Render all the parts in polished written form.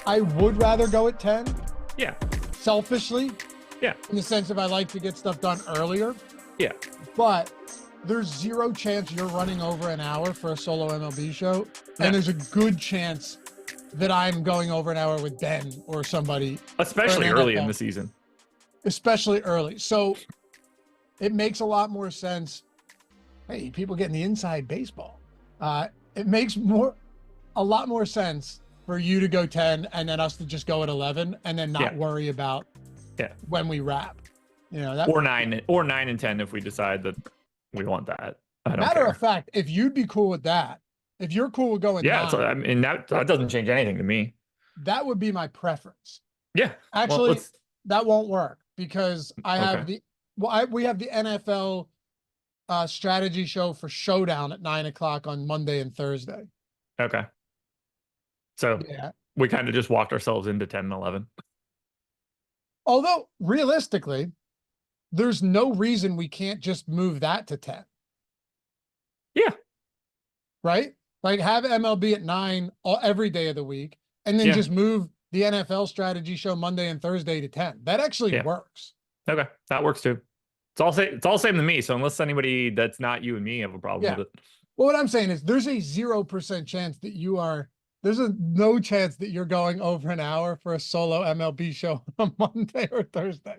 I would rather go at 10. Yeah. Selfishly. Yeah. In the sense of I like to get stuff done earlier. Yeah. But there's zero chance you're running over an hour for a solo MLB show. Yeah. And there's a good chance that I'm going over an hour with Ben or somebody. Especially early in the season. Especially early. So it makes a lot more sense. Hey, people getting the inside baseball. It makes a lot more sense for you to go 10 and then us to just go at 11 and then not worry about when we wrap. You know, that or 9 and 10 if we decide that we want that. Matter of fact, if you'd be cool with that, if you're cool with going 9, I mean that doesn't change anything to me. That would be my preference. Yeah. Actually, that won't work because I have we have the NFL strategy show for Showdown at 9 o'clock on Monday and Thursday. Okay. So we kind of just walked ourselves into 10 and 11. Although realistically, there's no reason we can't just move that to 10. Yeah. Right? Like have MLB at 9 every day of the week and then just move the NFL strategy show Monday and Thursday to 10. That actually works. Okay. That works too. It's all same to me. So unless anybody that's not you and me have a problem with it. Well, what I'm saying is there's a 0% chance that there's no chance that you're going over an hour for a solo MLB show on Monday or Thursday.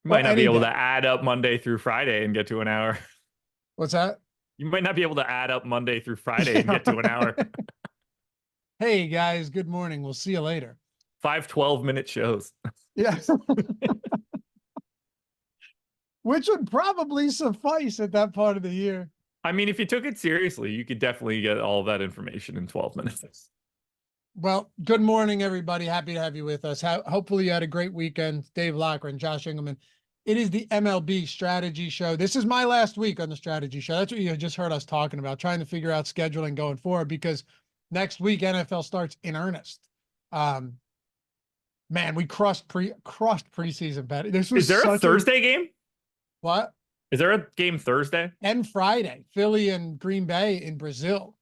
You might not be able to add up Monday through Friday and get to an hour. What's that? You might not be able to add up Monday through Friday and get to an hour. Hey guys, good morning. We'll see you later. 5 12-minute shows. Yeah. Which would probably suffice at that part of the year. I mean, if you took it seriously, you could definitely get all of that information in 12 minutes. Well, good morning, everybody. Happy to have you with us. Hopefully you had a great weekend. Dave Loughran and Jose Engleman. It is the MLB strategy show. This is my last week on the strategy show. That's what you just heard us talking about, trying to figure out scheduling going forward because next week NFL starts in earnest. Man, we crushed preseason bet. Is there a Thursday game? What? Is there a game Thursday? And Friday, Philly and Green Bay in Brazil.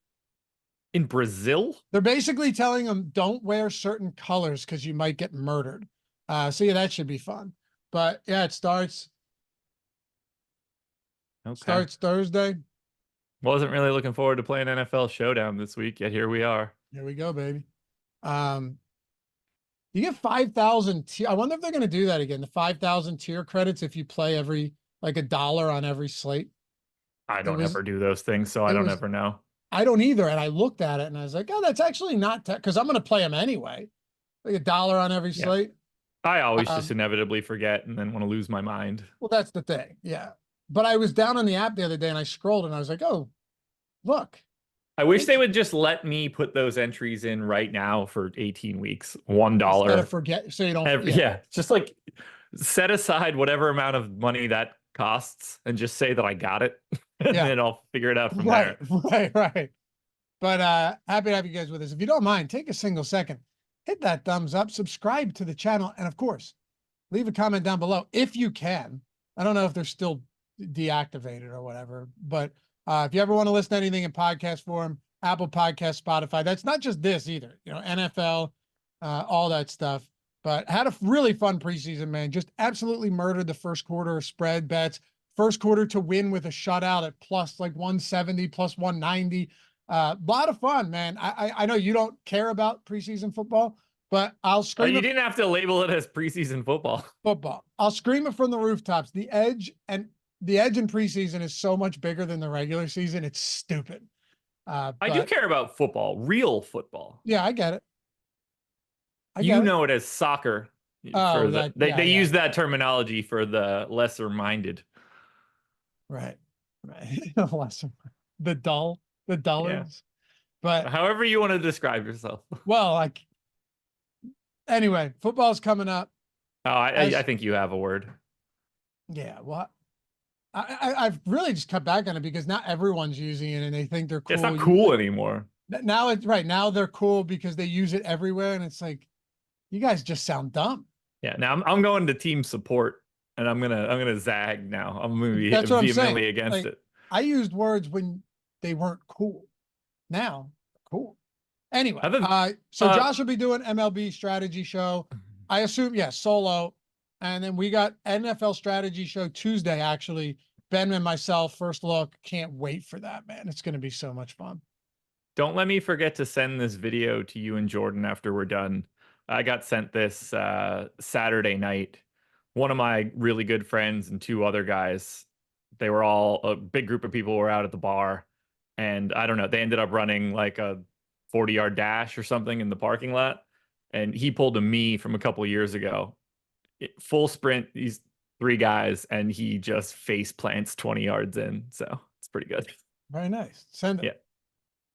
In Brazil? They're basically telling them don't wear certain colors because you might get murdered. So yeah, that should be fun. But yeah, it starts Thursday. Wasn't really looking forward to playing NFL Showdown this week, yet here we are. Here we go, baby. You get 5,000. I wonder if they're going to do that again. The 5,000 tier credits if you play like $1 on every slate. I don't ever do those things, so I don't ever know. I don't either. And I looked at it and I was like, oh, that's actually not because I'm going to play them anyway. Like $1 on every slate. I always just inevitably forget and then want to lose my mind. Well, that's the thing. Yeah. But I was down on the app the other day and I scrolled and I was like, oh, look. I wish they would just let me put those entries in right now for 18 weeks, $1. Instead of forget, so you don't. Just like set aside whatever amount of money that costs and just say that I got it. And then I'll figure it out from there. Right. But happy to have you guys with us. If you don't mind, take a single second, hit that thumbs up, subscribe to the channel, and of course, leave a comment down below if you can. I don't know if they're still deactivated or whatever, but if you ever want to listen to anything in podcast form, Apple Podcast, Spotify, that's not just this either, NFL, all that stuff, but had a really fun preseason, man. Just absolutely murdered the first quarter spread bets. First quarter to win with a shutout at plus like 170, plus 190. A lot of fun, man. I know you don't care about preseason football, but I'll scream. You didn't have to label it as preseason football. I'll scream it from the rooftops. The edge in preseason is so much bigger than the regular season. It's stupid. I do care about football, real football. Yeah, I get it. You know it as soccer. They use that terminology for the lesser minded. Right. The dullards. Yeah. But however you want to describe yourself. Well, anyway, football's coming up. Oh, I think you have a word. Yeah, well, I've really just cut back on it because not everyone's using it and they think they're cool. It's not cool anymore. Now it's right. Now they're cool because they use it everywhere, and it's like, you guys just sound dumb. Yeah. Now I'm going to team support, and I'm gonna zag now. I'm gonna be vehemently against it. I used words when they weren't cool. Now, cool. Anyway, so Josh will be doing MLB strategy show. I assume, solo. And then we got NFL strategy show Tuesday, actually. Ben and myself, first look. Can't wait for that, man. It's going to be so much fun. Don't let me forget to send this video to you and Jordan after we're done. I got sent this Saturday night. One of my really good friends and two other guys, they were all, a big group of people were out at the bar. And I don't know, they ended up running like a 40-yard dash or something in the parking lot. And he pulled a me from a couple years ago. Full sprint, these three guys, and he just face plants 20 yards in. So it's pretty good. Very nice. Send it. Yeah.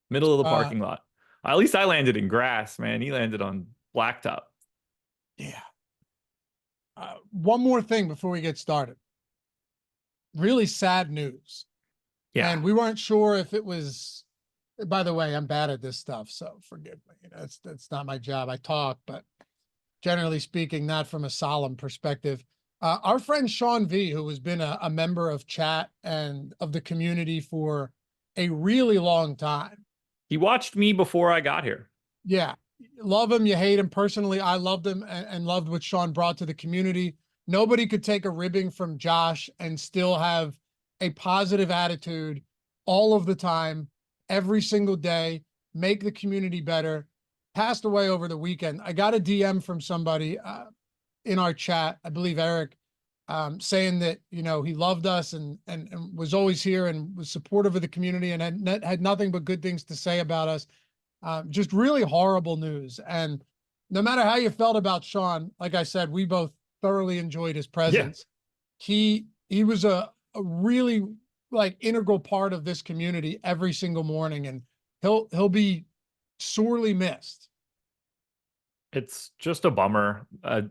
Middle of the parking lot. At least I landed in grass, man. He landed on blacktop. Yeah. One more thing before we get started. Really sad news. Yeah. And we weren't sure if it was, by the way, I'm bad at this stuff, so forgive me. That's not my job. I talk, but generally speaking, not from a solemn perspective. Our friend Sean V, who has been a member of chat and of the community for a really long time. He watched me before I got here. Yeah. Love him, you hate him. Personally, I loved him and loved what Sean brought to the community. Nobody could take a ribbing from Josh and still have a positive attitude all of the time, every single day, make the community better. Passed away over the weekend. I got a DM from somebody in our chat, I believe Eric, saying that, you know, he loved us and was always here and was supportive of the community and had nothing but good things to say about us. Just really horrible news. And no matter how you felt about Sean, like I said, we both thoroughly enjoyed his presence. Yeah. He was a really like integral part of this community every single morning, and he'll be sorely missed. It's just a bummer. I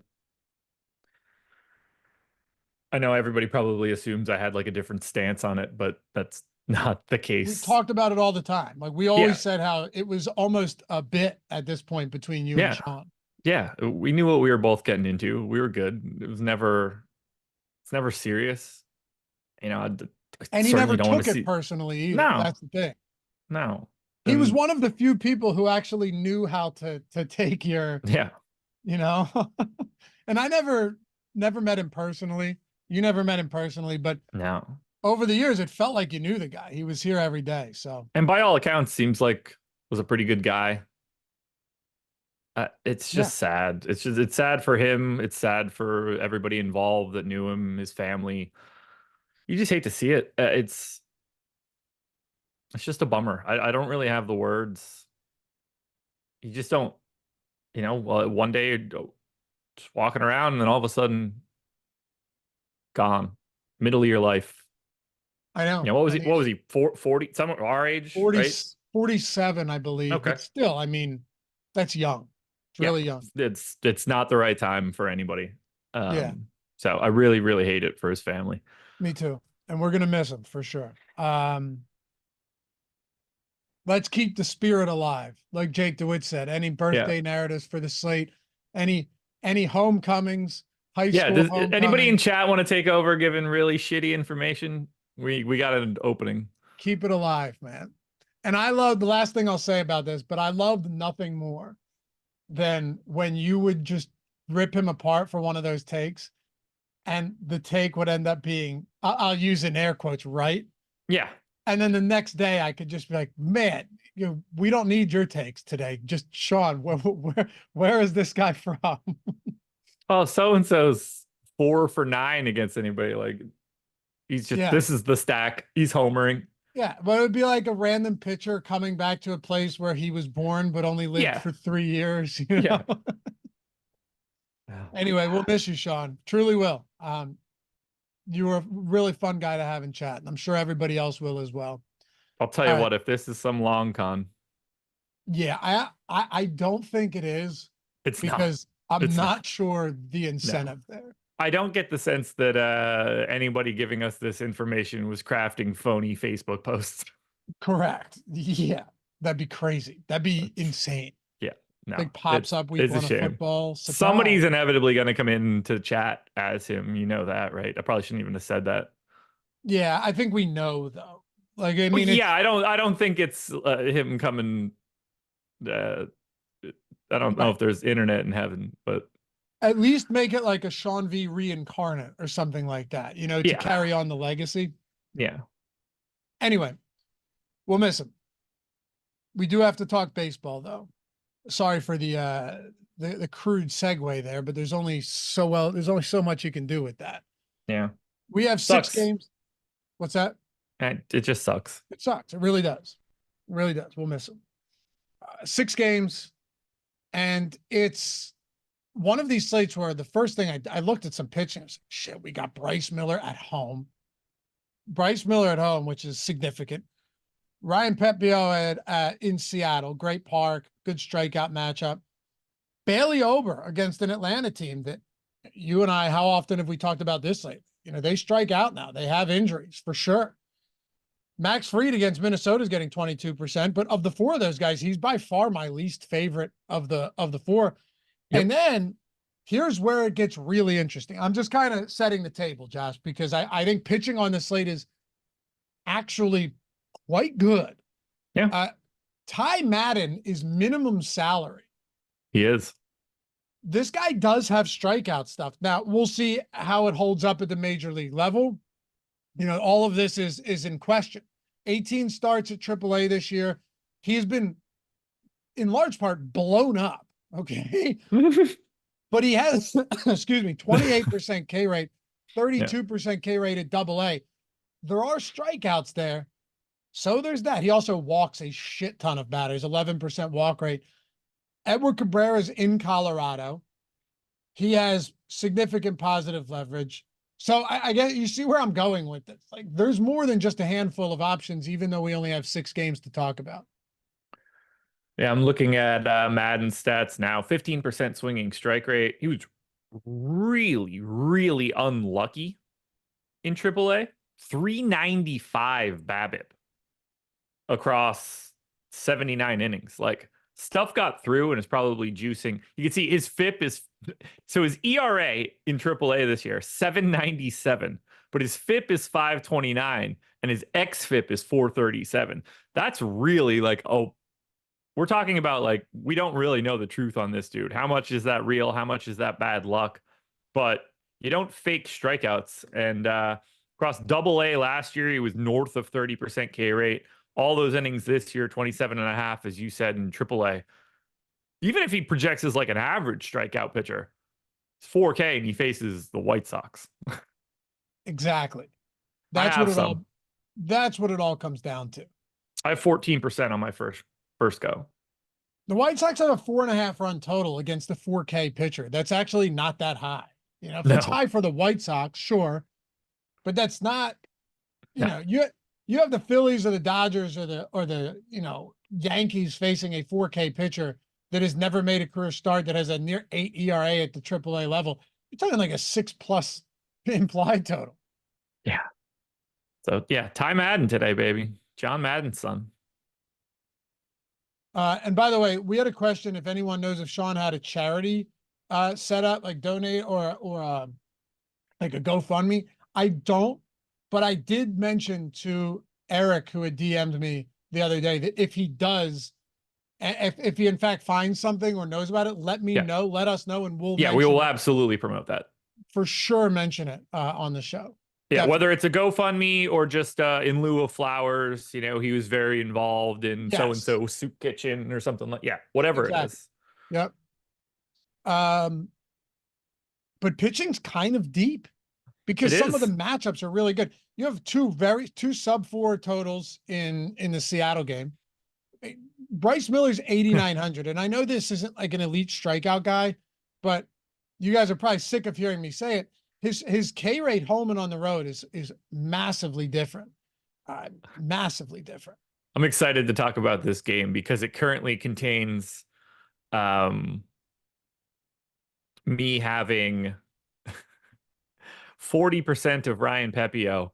know everybody probably assumes I had like a different stance on it, but that's not the case. We talked about it all the time. Like we always said how it was almost a bit at this point between you and Sean. Yeah, we knew what we were both getting into. We were good. It's never serious. You know, and he never took it personally either. No. That's the thing. No. He was one of the few people who actually knew how to take your, you know, and I never met him personally. You never met him personally, but no, over the years, it felt like you knew the guy. He was here every day. So, and by all accounts, seems like was a pretty good guy. It's just sad. It's sad for him. It's sad for everybody involved that knew him, his family. You just hate to see it. It's just a bummer. I don't really have the words. You just don't, you know, one day just walking around and then all of a sudden gone. Middle of your life. I know. You know, what was he? 40, some of our age, 40, right? 47, I believe. Okay. But still, I mean, that's young. It's really young. It's not the right time for anybody. So I really, really hate it for his family. Me too. And we're going to miss him for sure. Let's keep the spirit alive. Like Jake DeWitt said, any birthday narratives for the slate, any homecomings, high school does homecomings. Anybody in chat want to take over giving really shitty information? We got an opening. Keep it alive, man. And I love, the last thing I'll say about this, but I loved nothing more than when you would just rip him apart for one of those takes, and the take would end up being, I'll use in air quotes, right? Yeah. And then the next day I could just be like, man, we don't need your takes today. Just Sean, where is this guy from? Oh, so-and-so's 4 for 9 against anybody. Like he's just, this is the stack. He's homering. Yeah, but it would be like a random pitcher coming back to a place where he was born but only lived for 3 years. You know? Anyway, we'll miss you, Sean. Truly will. You were a really fun guy to have in chat, and I'm sure everybody else will as well. I'll tell you what, if this is some long con. Yeah, I don't think it is. It's because I'm not sure the incentive there. I don't get the sense that anybody giving us this information was crafting phony Facebook posts. Correct. Yeah, that'd be crazy. That'd be insane. Yeah, no. Like pops up week 1 of football. Surprise. Somebody's inevitably going to come into chat as him. You know that, right? I probably shouldn't even have said that. Yeah, I think we know though. Like, I mean, I don't think it's him coming Uh, I don't know if there's internet in heaven, but at least make it like a Sean V reincarnate or something like that, you know, to carry on the legacy. Yeah. Anyway, we'll miss him. We do have to talk baseball though. Sorry for the crude segue there, but there's only so much you can do with that. Yeah. We have Sucks. 6 games. What's that? It just sucks. It sucks. It really does. It really does. We'll miss him. 6 games. And it's one of these slates where the first thing I looked at some pitching. I was like, shit, we got Bryce Miller at home. Which is significant. Ryan Pepio in Seattle, great park, good strikeout matchup. Bailey Ober against an Atlanta team that you and I, how often have we talked about this lately? You know, they strike out now. They have injuries for sure. Max Fried against Minnesota is getting 22%, but of the 4 of those guys, he's by far my least favorite of the 4. Yep. And then here's where it gets really interesting. I'm just kind of setting the table, Josh, because I think pitching on the slate is actually quite good. Yeah. Ty Madden is minimum salary. He is. This guy does have strikeout stuff. Now we'll see how it holds up at the major league level. You know, all of this is in question. 18 starts at AAA this year. He's been in large part blown up. Okay. But he has, excuse me, 28% K rate, 32% K rate at AA. There are strikeouts there. So there's that. He also walks a shit ton of batters, 11% walk rate. Edward Cabrera's in Colorado. He has significant positive leverage. So I get, you see where I'm going with this. Like, there's more than just a handful of options, even though we only have 6 games to talk about. Yeah, I'm looking at Madden stats now. 15% swinging strike rate. He was really, really unlucky in AAA. 395 BABIP across 79 innings. Like, stuff got through and is probably juicing. You can see his FIP is, so his ERA in AAA this year, 797, but his FIP is 529 and his XFIP is 437. That's really like, oh, we're talking about like, we don't really know the truth on this dude. How much is that real? How much is that bad luck? But you don't fake strikeouts. And across AA last year, he was north of 30% K rate. All those innings this year, 27.5, as you said, in AAA. Even if he projects as like an average strikeout pitcher, it's 4K and he faces the White Sox. Exactly. That's what it all comes down to. I have 14% on my first go. The White Sox have a 4.5 run total against the 4K pitcher. That's actually not that high. You know, if it's high for the White Sox, sure, but that's not, you know, you have the Phillies or the Dodgers or the Yankees facing a 4K pitcher that has never made a career start, that has a near 8 ERA at the AAA level. You're talking like a 6+ implied total. Yeah. So yeah, Ty Madden today, baby. John Madden's son. And by the way, we had a question if anyone knows if Sean had a charity set up, like donate or like a GoFundMe. I don't, but I did mention to Eric, who had DM'd me the other day, that if he does, if he in fact finds something or knows about it, let me know, let us know, and we'll we will absolutely promote that. For sure, mention it on the show. Yeah, definitely. Whether it's a GoFundMe or just in lieu of flowers, you know, he was very involved in so-and-so soup kitchen or something like, whatever it is. Yep. But pitching's kind of deep because some of the matchups are really good. You have two sub-4 totals in the Seattle game. Bryce Miller's 8,900, and I know this isn't like an elite strikeout guy, but you guys are probably sick of hearing me say it. His K rate home and on the road is massively different. Massively different. I'm excited to talk about this game because it currently contains me having 40% of Ryan Pepio,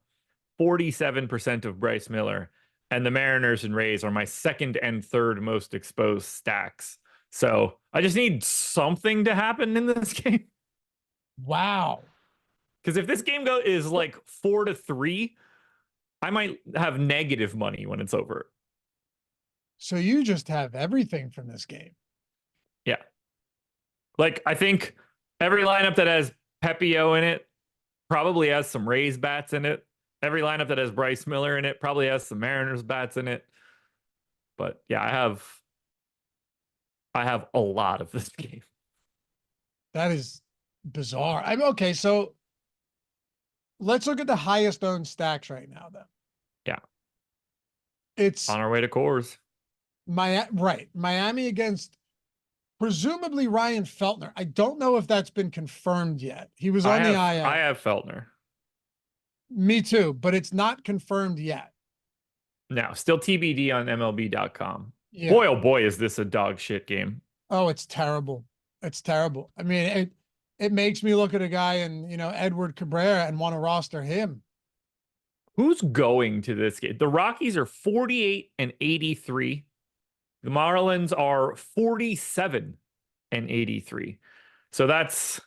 47% of Bryce Miller, and the Mariners and Rays are my second and third most exposed stacks. So I just need something to happen in this game. Wow. Because if this game is like 4-3, I might have negative money when it's over. So you just have everything from this game. Yeah. Like, I think every lineup that has Pepio in it probably has some Rays bats in it. Every lineup that has Bryce Miller in it probably has some Mariners bats in it. But yeah, I have a lot of this game. That is bizarre. I'm okay. So let's look at the highest owned stacks right now, then. Yeah. It's On our way to Coors. Miami against presumably Ryan Feltner. I don't know if that's been confirmed yet. He was on the IL. I have Feltner. Me too, but it's not confirmed yet. No, still TBD on MLB.com. Yeah. Boy, oh boy, is this a dog shit game. Oh, it's terrible. It's terrible. I mean, it makes me look at a guy and, Edward Cabrera and want to roster him. Who's going to this game? The Rockies are 48 and 83. The Marlins are 47 and 83. So that's,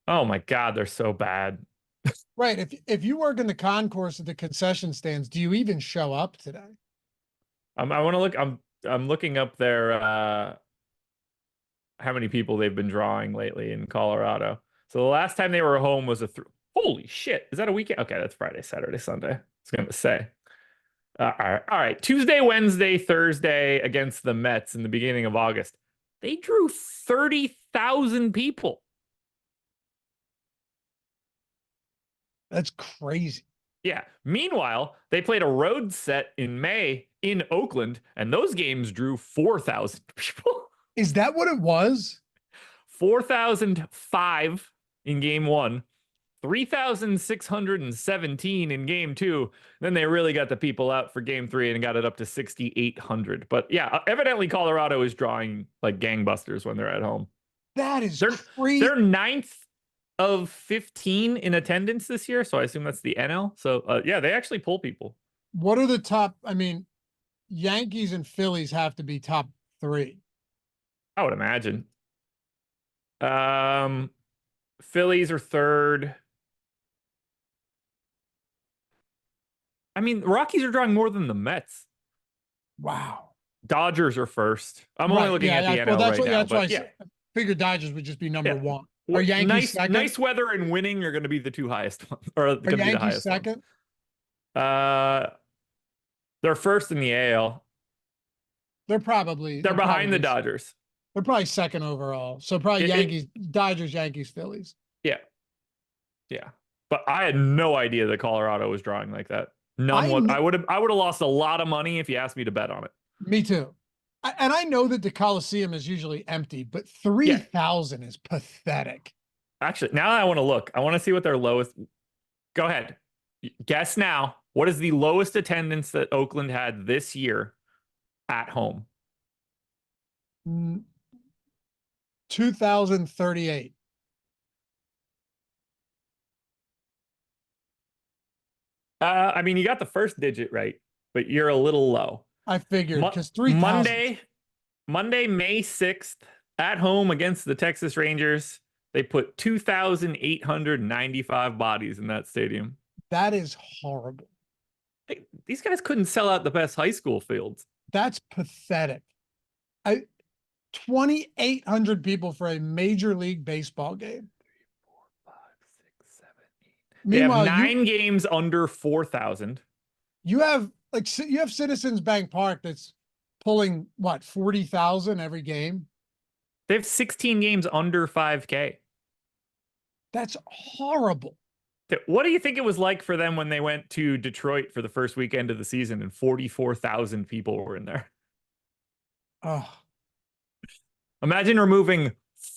oh my God, they're so bad. Right. If you work in the concourse at the concession stands, do you even show up today? I want to look. I'm looking up their how many people they've been drawing lately in Colorado. So the last time they were home was holy shit. Is that a weekend? Okay, that's Friday, Saturday, Sunday. I was going to say. All right. Tuesday, Wednesday, Thursday against the Mets in the beginning of August. They drew 30,000 people. That's crazy. Yeah. Meanwhile, they played a road set in May in Oakland, and those games drew 4,000 people. Is that what it was? 4,005 in game 1, 3,617 in game 2. Then they really got the people out for game 3 and got it up to 6,800. But yeah, evidently Colorado is drawing like gangbusters when they're at home. That is crazy. They're 9th of 15 in attendance this year. So I assume that's the NL. So yeah, they actually pull people. What are the top? I mean, Yankees and Phillies have to be top 3. I would imagine. Phillies are 3rd. I mean, the Rockies are drawing more than the Mets. Wow. Dodgers are 1st. I'm only looking at the NL right now. That's why I figured Dodgers would just be number 1. Or Yankees second? Nice weather and winning are going to be the two highest ones. Or going to be the highest second? Ones. They're 1st in the AL. They're behind the Dodgers. They're probably 2nd overall. So probably Dodgers, Yankees, Phillies. Yeah. Yeah. But I had no idea that Colorado was drawing like that. I would have lost a lot of money if you asked me to bet on it. Me too. And I know that the Coliseum is usually empty, but 3,000 is pathetic. Actually, now I want to look. I want to see what their lowest. Go ahead. Guess now. What is the lowest attendance that Oakland had this year at home? 2,038. I mean, you got the first digit right, but you're a little low. I figured because 3,000. Monday, May 6th, at home against the Texas Rangers, they put 2,895 bodies in that stadium. That is horrible. These guys couldn't sell out the best high school fields. That's pathetic. 2,800 people for a Major League Baseball game. 3, 4, 5, 6, 7, 8. Meanwhile, they have 9 games under 4,000. You have Citizens Bank Park that's pulling what 40,000 every game. They have 16 games under 5K. That's horrible. What do you think it was like for them when they went to Detroit for the first weekend of the season and 44,000 people were in there? Oh, imagine removing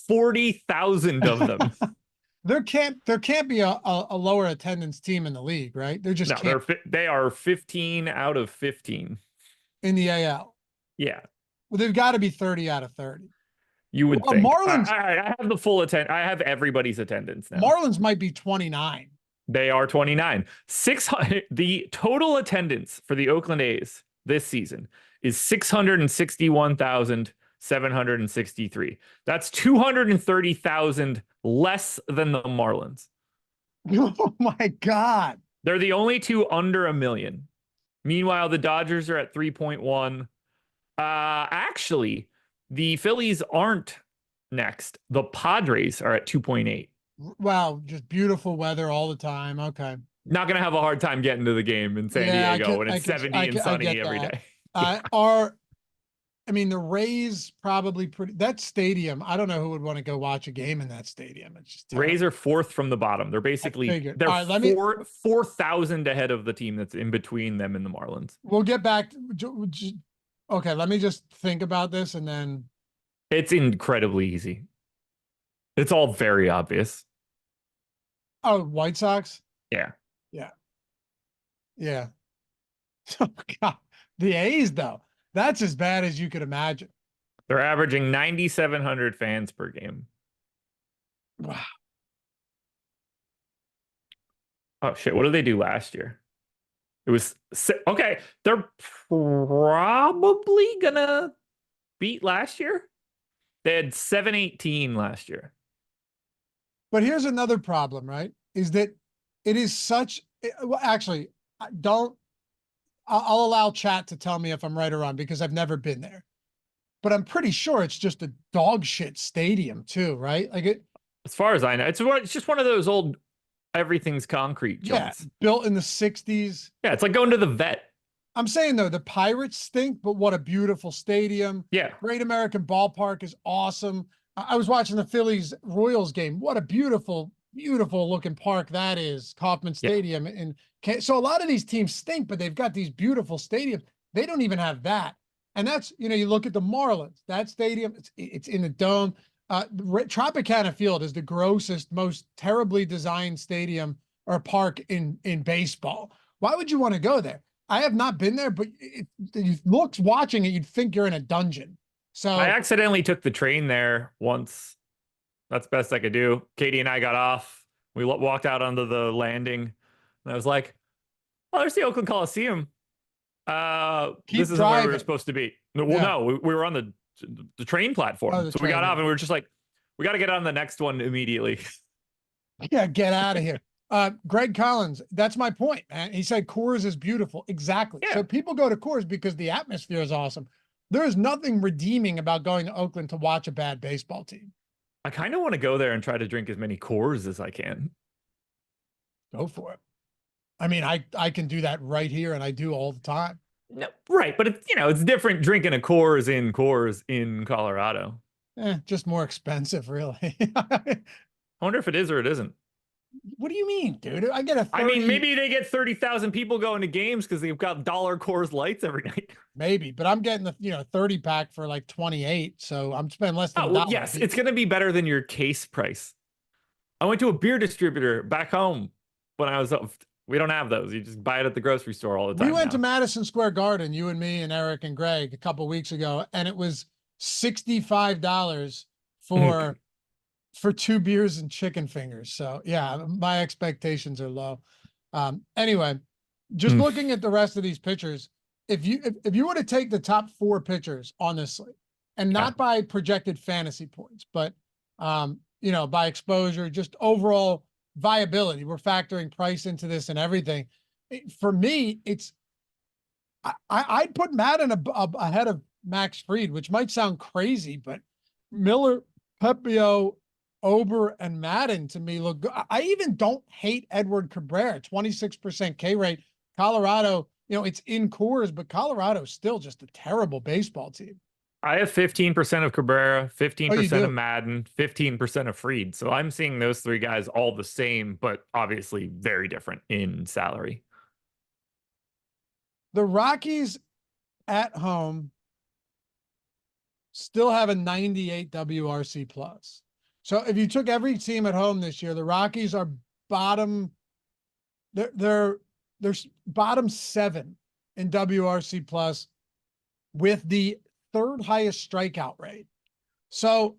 40,000 of them. There can't be a lower attendance team in the league, right? They're just they are 15 out of 15 in the AL. Yeah. Well, they've got to be 30 out of 30. You would think. Marlins. I have the full attendance. I have everybody's attendance now. Marlins might be 29. They are 29. The total attendance for the Oakland A's this season is 661,763. That's 230,000 less than the Marlins. Oh my God. They're the only two under 1 million. Meanwhile, the Dodgers are at 3.1. Actually, the Phillies aren't next. The Padres are at 2.8. Wow, just beautiful weather all the time. Okay. Not going to have a hard time getting to the game in San Yeah, Diego when it's 70 and I sunny get every that. day. I mean, the Rays probably that stadium. I don't know who would want to go watch a game in that stadium. It's just terrible. Rays are fourth from the bottom. They're basically they're All right, 4,000 ahead of the team that's in between them and the Marlins. We'll get back. Okay, let me just think about this and then. It's incredibly easy. It's all very obvious. Oh, White Sox? Yeah. Yeah. Yeah. Oh, God. The A's, though. That's as bad as you could imagine. They're averaging 9,700 fans per game. Wow. Oh, shit. What did they do last year? It was okay. They're probably gonna beat last year. They had 718 last year. But here's another problem, right? Is that it is such. Well, actually, I'll allow chat to tell me if I'm right or wrong because I've never been there. But I'm pretty sure it's just a dog shit stadium too, right? Like it. As far as I know, it's just one of those old everything's concrete joints. Yeah, built in the 60s. Yeah, it's like going to the vet. I'm saying though, the Pirates stink, but what a beautiful stadium. Yeah. Great American Ballpark is awesome. I was watching the Phillies Royals game. What a beautiful, beautiful looking park that is, Kauffman Stadium. Yeah. And so a lot of these teams stink, but they've got these beautiful stadiums. They don't even have that. And that's, you look at the Marlins, that stadium, it's in the dome. Tropicana Field is the grossest, most terribly designed stadium or park in baseball. Why would you want to go there? I have not been there, but it looks watching it, you'd think you're in a dungeon. So I accidentally took the train there once. That's best I could do. Katie and I got off. We walked out onto the landing, and I was like, "Oh, there's the Oakland Coliseum. This isn't where we were supposed to be." Well, no, we were on the train platform. So we got off and we were just like, we got to get on the next one immediately. Yeah, get out of here. Greg Collins, that's my point, man. He said Coors is beautiful. Exactly. Yeah. So people go to Coors because the atmosphere is awesome. There's nothing redeeming about going to Oakland to watch a bad baseball team. I kind of want to go there and try to drink as many Coors as I can. Go for it. I mean, I can do that right here, and I do all the time. No, right, but it's different drinking a Coors in Colorado. Just more expensive, really. I wonder if it is or it isn't. What do you mean, dude? I get I mean, maybe they get 30,000 people going to games because they've got dollar Coors Lights every night. Maybe, but I'm getting the 30 pack for like 28, so I'm spending less than $1. Yes, it's going to be better than your case price. I went to a beer distributor back home when I was we don't have those. You just buy it at the grocery store all the time. We went to Madison Square Garden, you and me and Eric and Greg, a couple weeks ago, and it was $65 for 2 beers and chicken fingers. So yeah, my expectations are low. Anyway, just looking at the rest of these pitchers, if you were to take the top 4 pitchers on this slate, and not by projected fantasy points, but by exposure, just overall viability, we're factoring price into this and everything. For me, I'd put Madden ahead of Max Fried, which might sound crazy, but Miller, Pepio, Ober, and Madden to me look good. I even don't hate Edward Cabrera, 26% K rate. Colorado, it's in Coors, but Colorado's still just a terrible baseball team. I have 15% of Cabrera, 15% of Madden, 15% of Fried. So I'm seeing those 3 guys all the same, but obviously very different in salary. The Rockies at home still have a 98 WRC plus. So if you took every team at home this year, the Rockies are bottom. They're bottom 7 in WRC plus with the 3rd highest strikeout rate. So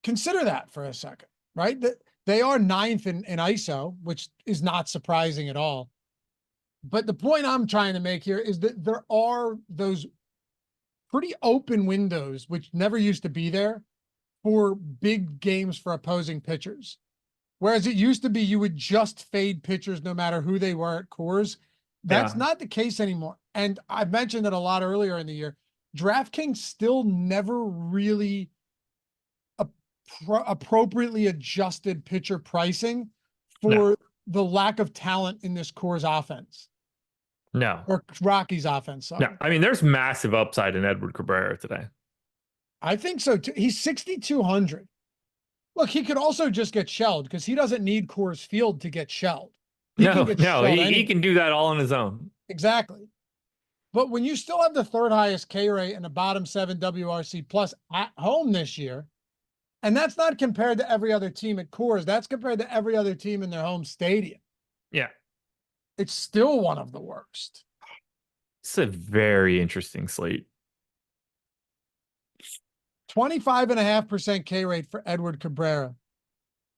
consider that for a second, right? That they are 9th in ISO, which is not surprising at all. But the point I'm trying to make here is that there are those pretty open windows, which never used to be there, for big games for opposing pitchers. Whereas it used to be you would just fade pitchers no matter who they were at Coors. That's not the case anymore. And I've mentioned it a lot earlier in the year. DraftKings still never really appropriately adjusted pitcher pricing for the lack of talent in this Coors offense. No. Or Rockies offense. Sorry. No. I mean, there's massive upside in Edward Cabrera today. I think so too. He's 6,200. Look, he could also just get shelled because he doesn't need Coors Field to get shelled. He can do that all on his own. Exactly. But when you still have the third highest K rate and a bottom 7 WRC plus at home this year, and that's not compared to every other team at Coors, that's compared to every other team in their home stadium. Yeah. It's still one of the worst. It's a very interesting slate. 25.5% K rate for Edward Cabrera.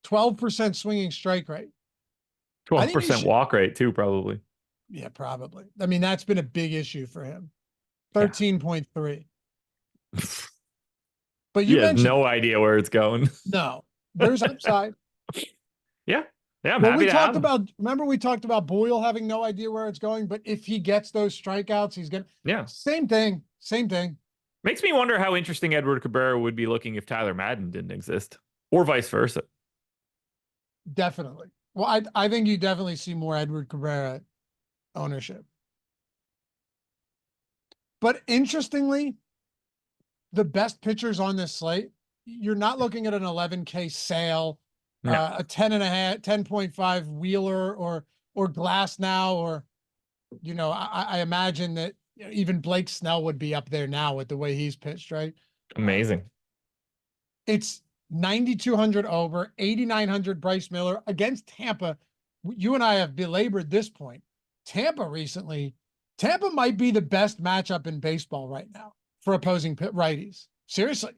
12% swinging strike rate. 12% walk rate too, probably. Yeah, probably. I mean, that's been a big issue for him. 13.3. But you mentioned no idea where it's going. No, there's upside. Yeah. I'm well, happy to have him. Remember we talked about Boyle having no idea where it's going, but if he gets those strikeouts, he's gonna. Yeah. Same thing. Makes me wonder how interesting Edward Cabrera would be looking if Tyler Madden didn't exist, or vice versa. Definitely. Well, I think you definitely see more Edward Cabrera ownership. But interestingly, the best pitchers on this slate, you're not looking at an 11K Sale, a 10.5 Wheeler or Glass now, or, I imagine that even Blake Snell would be up there now with the way he's pitched, right? Amazing. It's 9,200 over, 8,900 Bryce Miller against Tampa. You and I have belabored this point. Tampa might be the best matchup in baseball right now for opposing righties. Seriously.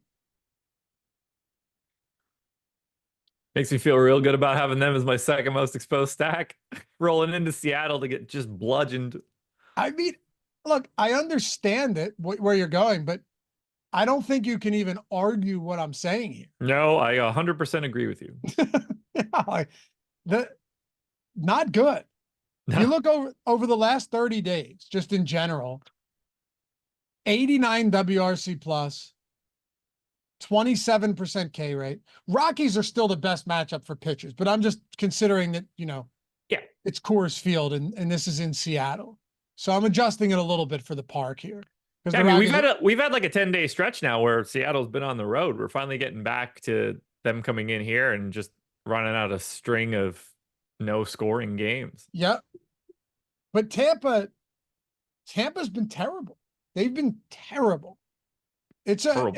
Makes me feel real good about having them as my second most exposed stack. Rolling into Seattle to get just bludgeoned. I mean, look, I understand it, where you're going, but I don't think you can even argue what I'm saying here. No, I 100% agree with you. Not good. No. If you look over the last 30 days, just in general, 89 WRC plus, 27% K rate. Rockies are still the best matchup for pitchers, but I'm just considering that, it's Coors Field and this is in Seattle. So I'm adjusting it a little bit for the park here. I mean, we've had like a 10-day stretch now where Seattle's been on the road. We're finally getting back to them coming in here and just running out a string of no scoring games. Yep. But Tampa's been terrible. They've been terrible. It's an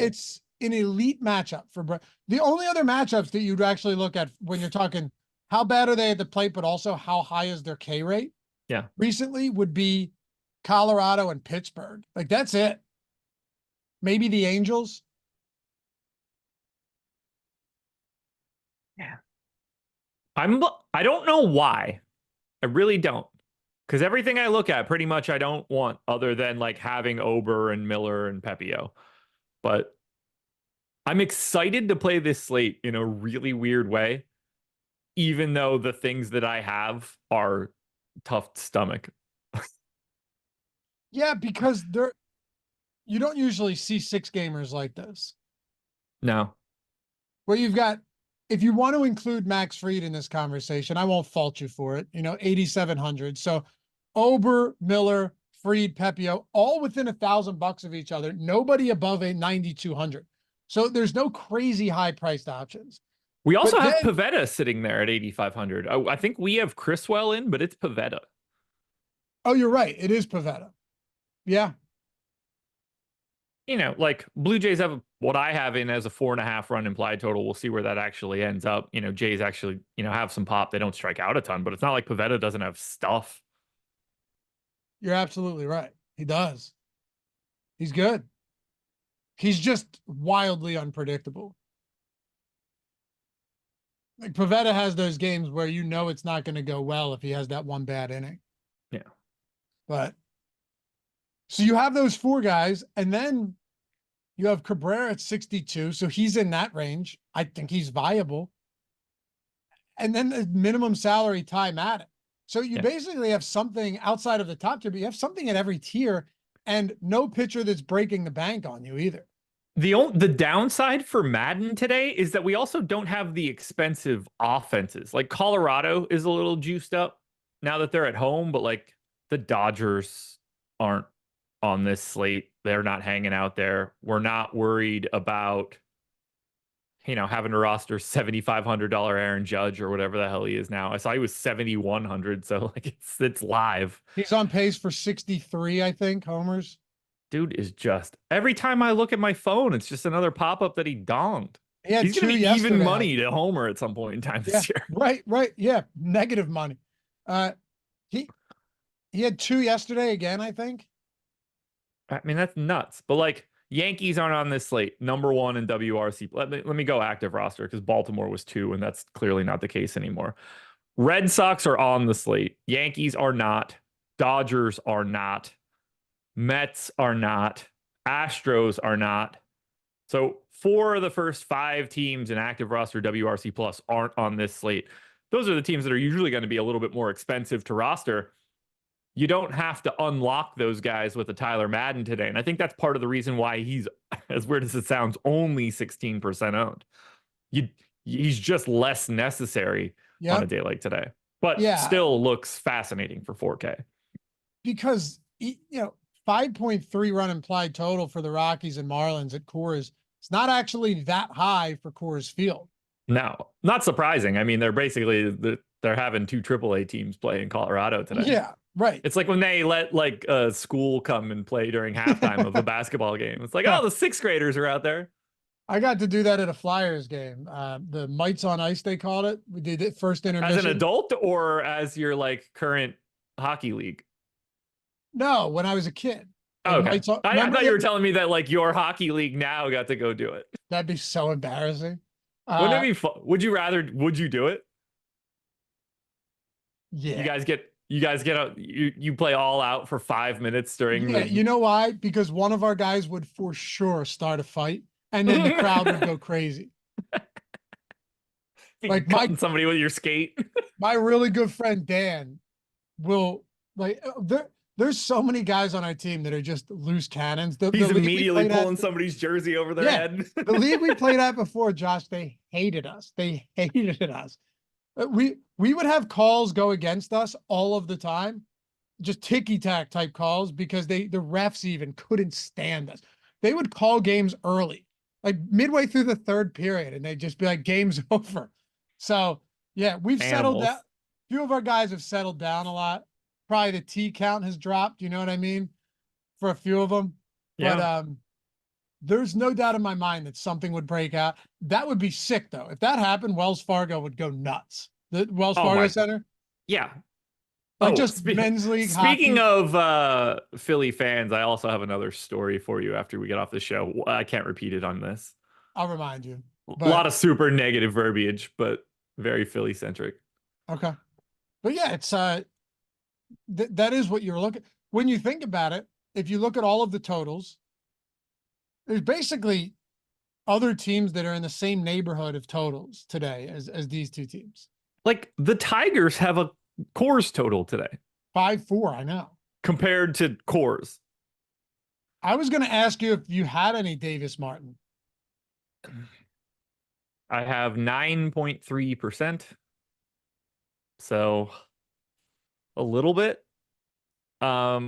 elite matchup for the only other matchups that you'd actually look at when you're talking how bad are they at the plate, but also how high is their K rate? Yeah. Recently would be Colorado and Pittsburgh. Like that's it. Maybe the Angels. Yeah. I don't know why. I really don't. Because everything I look at, pretty much I don't want other than like having Ober and Miller and Pepio. But I'm excited to play this slate in a really weird way, even though the things that I have are tough to stomach. Yeah, because you don't usually see 6-gamers like this. No. Well, you've got, if you want to include Max Fried in this conversation, I won't fault you for it. 8,700. So Ober, Miller, Fried, Pepio, all within $1,000 of each other. Nobody above a 9,200. So there's no crazy high priced options. We also have Pivetta sitting there at 8,500. I think we have Criswell in, but it's Pivetta. Oh, you're right. It is Pivetta. Yeah. Like Blue Jays have what I have in as a 4.5 run implied total. We'll see where that actually ends up. Jays actually, have some pop. They don't strike out a ton, but it's not like Pivetta doesn't have stuff. You're absolutely right. He does. He's good. He's just wildly unpredictable. Like Pivetta has those games where it's not going to go well if he has that one bad inning. Yeah. But so you have those 4 guys, and then you have Cabrera at 62. So he's in that range. I think he's viable. And then the minimum salary Ty Madden. So you basically have something outside of the top tier, but you have something at every tier. and no pitcher that's breaking the bank on you either. The downside for Madden today is that we also don't have the expensive offenses. Like Colorado is a little juiced up now that they're at home, but like the Dodgers aren't on this slate. They're not hanging out there. We're not worried about, having to roster $7,500 Aaron Judge or whatever the hell he is now. I saw he was 7,100, so like it's live. He's on pace for 63, I think, homers. Dude is just, every time I look at my phone, it's just another pop-up that he donged. He had He's going to be even money to homer at some point in time this year. Right. Yeah. Negative money. He had 2 yesterday again, I think. I mean, that's nuts. But like, Yankees aren't on this slate. Number 1 in WRC. Let me go active roster because Baltimore was 2, and that's clearly not the case anymore. Red Sox are on the slate. Yankees are not. Dodgers are not. Mets are not. Astros are not. So 4 of the first 5 teams in active roster WRC Plus aren't on this slate. Those are the teams that are usually going to be a little bit more expensive to roster. You don't have to unlock those guys with a Tyler Madden today. And I think that's part of the reason why he's, as weird as it sounds, only 16% owned. He's just less necessary on a day like today. But still looks fascinating for 4K. Because, 5.3 run implied total for the Rockies and Marlins at Coors. It's not actually that high for Coors Field. No, not surprising. I mean, they're basically they're having 2 AAA teams play in Colorado today. Yeah, right. It's like when they let like a school come and play during halftime of a basketball game. It's like, oh, the 6th graders are out there. I got to do that at a Flyers game. The Mites on Ice, they called it. We did it first intermission. As an adult or as your like current hockey league? No, when I was a kid. Oh, okay. I thought you were telling me that like your hockey league now got to go do it. That'd be so embarrassing. Wouldn't it be fun? Would you do it? Yeah. You guys get you play all out for 5 minutes during you know why? Because one of our guys would for sure start a fight and then the crowd would go crazy. Like somebody with your skate. My really good friend Dan will there's so many guys on our team that are just loose cannons. He's immediately pulling somebody's jersey over their head. The league we played at before, Josh, they hated us. They hated us. We would have calls go against us all of the time, just ticky-tack type calls, because the refs even couldn't stand us. They would call games early, like midway through the 3rd period, and they'd just be like, game's over. So yeah, we've settled down. A few of our guys have settled down a lot. Probably the T count has dropped, you know what I mean? For a few of them. Yeah. But there's no doubt in my mind that something would break out. That would be sick though. If that happened, Wells Fargo would go nuts. The Wells Fargo Center? Yeah. Like just men's league Speaking hockey. of Philly fans, I also have another story for you after we get off the show. I can't repeat it on this. I'll remind you. A lot of super negative verbiage, but very Philly centric. Okay. But yeah, it's that is what you're looking. When you think about it, if you look at all of the totals, there's basically other teams that are in the same neighborhood of totals today as these 2 teams. Like the Tigers have a Coors total today. 5-4, I know. Compared to Coors. I was going to ask you if you had any Davis Martin. I have 9.3%. So a little bit. I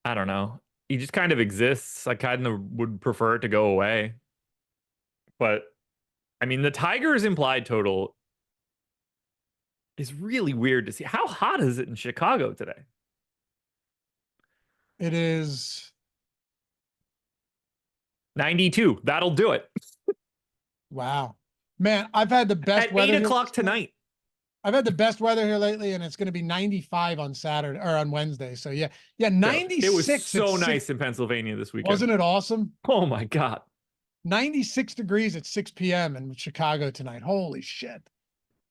don't know. He just kind of exists. I kind of would prefer it to go away. But I mean, the Tigers implied total is really weird to see. How hot is it in Chicago today? It is 92. That'll do it. Wow. Man, I've had the best weather. At 8 o'clock tonight. I've had the best weather here lately, and it's going to be 95 on Saturday or on Wednesday. So yeah, 96. It was so nice in Pennsylvania this weekend. Wasn't it awesome? Oh my God. 96 degrees at 6 p.m. in Chicago tonight. Holy shit.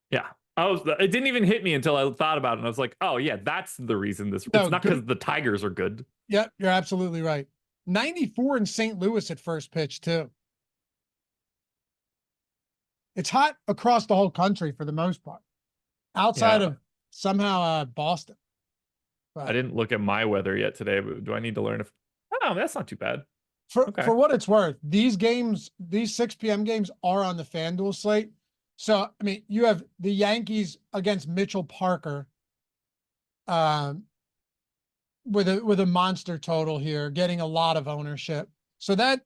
Yeah. It didn't even hit me until I thought about it. And I was like, oh yeah, that's the reason it's not because the Tigers are good. Yep, you're absolutely right. 94 in St. Louis at first pitch too. It's hot across the whole country for the most part. Outside of somehow Boston. I But didn't look at my weather yet today, but do I need to learn if, oh, that's not too bad. Okay. for what it's worth, these games, these 6 p.m. games are on the FanDuel slate. So, I mean, you have the Yankees against Mitchell Parker, um, with a monster total here, getting a lot of ownership. So that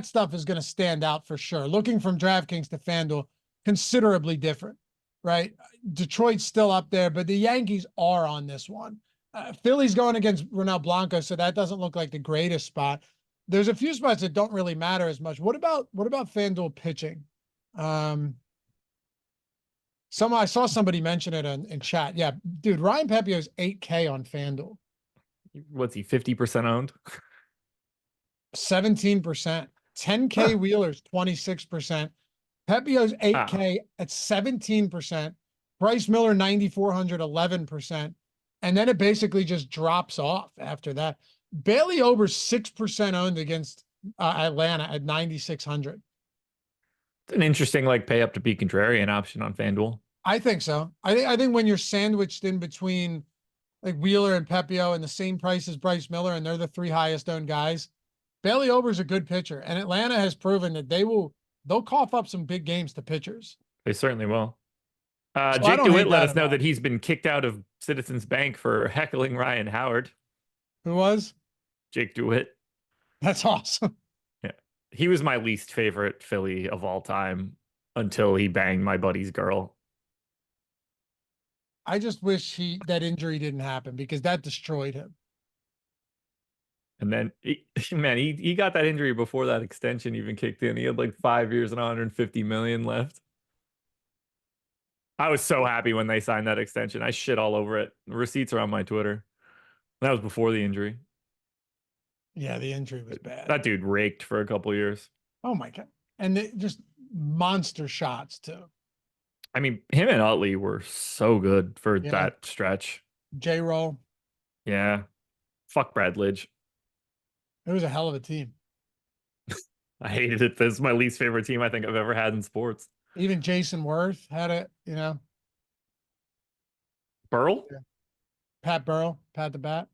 stuff is going to stand out for sure. Looking from DraftKings to FanDuel, considerably different, right? Detroit's still up there, but the Yankees are on this one. Philly's going against Ronel Blanco, so that doesn't look like the greatest spot. There's a few spots that don't really matter as much. What about FanDuel pitching? I saw somebody mention it in chat. Yeah, dude, Ryan Pepio is 8K on FanDuel. What's he, 50% owned? 17%. 10K Wheeler's 26%. Pepio's 8K at 17%. Bryce Miller 9,400, 11%. And then it basically just drops off after that. Bailey Ober's 6% owned against Atlanta at 9,600. It's an interesting like pay up to be contrarian option on FanDuel. I think so. I think when you're sandwiched in between like Wheeler and Pepio and the same price as Bryce Miller, and they're the 3 highest owned guys, Bailey Ober's a good pitcher, and Atlanta has proven that they'll cough up some big games to pitchers. They certainly will. So Jake DeWitt let us know that he's been kicked out of Citizens Bank for heckling Ryan Howard. Who was? Jake DeWitt. That's awesome. Yeah. He was my least favorite Philly of all time until he banged my buddy's girl. I just wish that injury didn't happen, because that destroyed him. And then, he got that injury before that extension even kicked in. He had like 5 years and 150 million left. I was so happy when they signed that extension. I shit all over it. The receipts are on my Twitter. That was before the injury. Yeah, the injury was bad. That dude raked for a couple years. Oh my God. And just monster shots too. I mean, him and Utley were so good for that stretch. J-Roll. Yeah. Fuck Brad Lidge. It was a hell of a team. I hated it. This is my least favorite team I think I've ever had in sports. Even Jason Worth had it, Burl? Yeah. Pat Burrell, Pat the Bat.